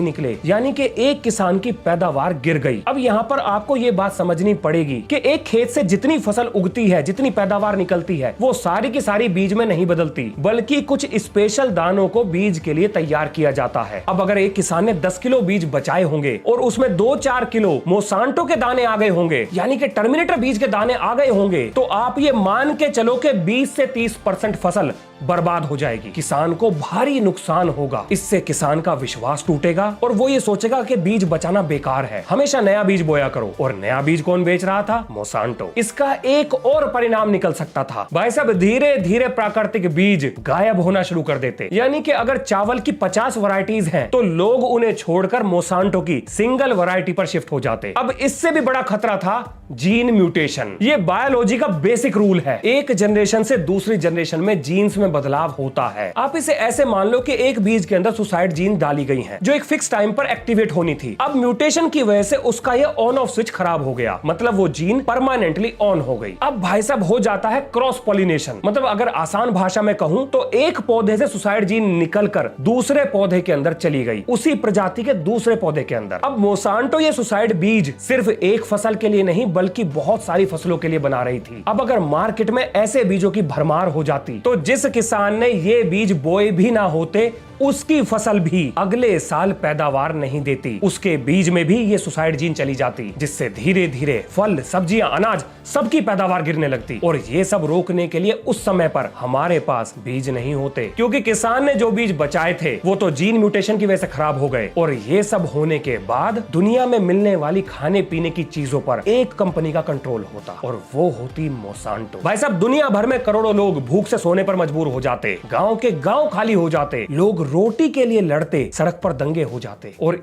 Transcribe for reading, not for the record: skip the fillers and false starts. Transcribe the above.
निकले, यानी कि एक किसान की पैदावार गिर गई। अब यहाँ पर आपको ये बात समझनी पड़ेगी कि एक खेत से जितनी फसल उगती है, जितनी पैदावार निकलती है, वो सारी की सारी बीज में नहीं बदलती, बल्कि कुछ स्पेशल दानों को बीज के लिए तैयार किया जाता है। अब अगर एक किसान ने 10 किलो बीज बचाए होंगे और उसमें 2-4 किलो मोसांटो के दाने आ गए होंगे, यानी कि टर्मिनेटर बीज के दाने आ गए होंगे, तो आप ये मान के चलो कि 20 से 30% फसल बर्बाद हो जाएगी। किसान को भारी नुकसान होगा। इससे किसान का विश्वास टूटेगा और वो ये सोचेगा कि बीज बचाना बेकार है, हमेशा नया बीज बोया करो। और नया बीज कौन बेच रहा था? मोसांटो। इसका एक और परिणाम निकल सकता था। भाई साहब, धीरे धीरे प्राकृतिक बीज गायब होना शुरू कर देते। यानी कि अगर चावल की 50 वैरायटीज हैं, तो लोग उन्हें छोड़कर मोसांटो की सिंगल वैरायटी पर शिफ्ट हो जाते। अब इससे भी बड़ा खतरा था जीन म्यूटेशन। ये बायोलॉजी का बेसिक रूल है। एक जनरेशन से दूसरी जनरेशन में जीन्स में बदलाव होता है। आप इसे ऐसे मान लो कि एक बीज के अंदर सुसाइड जीन डाली गई है, जो एक फिक्स टाइम पर एक्टिवेट होनी थी। अब म्यूटेशन की वजह से उसका ये ऑन ऑफ स्विच खराब हो गया, मतलब वो जीन परमानेंटली ऑन हो गई। अब भाई साहब हो जाता है क्रॉस पॉलिनेशन। मतलब अगर आसान भाषा में कहूं तो एक पौधे से सुसाइड जीन निकलकर दूसरे पौधे के अंदर चली गई, उसी प्रजाति के दूसरे पौधे के अंदर। अब मोसांटो ये सुसाइड बीज सिर्फ एक फसल के लिए नहीं, बल्कि बहुत सारी फसलों के लिए बना रही थी। अब अगर मार्केट में ऐसे बीजों की भरमार हो जाती, तो जिस किसान ने ये बीज बोए भी ना होते, उसकी फसल भी अगले साल पैदावार नहीं देती। उसके बीज में भी ये सुसाइड जीन चली जाती, जिससे धीरे धीरे फल, सब्जियां, अनाज सबकी पैदावार गिरने लगती। और ये सब रोकने के लिए उस समय पर हमारे पास बीज नहीं होते, क्योंकि किसान ने जो बीज बचाए थे वो तो जीन म्यूटेशन की वजह से खराब हो गए। और ये सब होने के बाद दुनिया में मिलने वाली खाने पीने की चीजों पर एक कंपनी का कंट्रोल होता, और वो होती मोसांटो। भाई साहब, दुनिया भर में करोड़ों लोग भूख से सोने पर मजबूर हो जाते, गाँव के गाँव खाली हो जाते, लोग रोटी के लिए लड़ते, सड़क पर दंगे हो जाते। और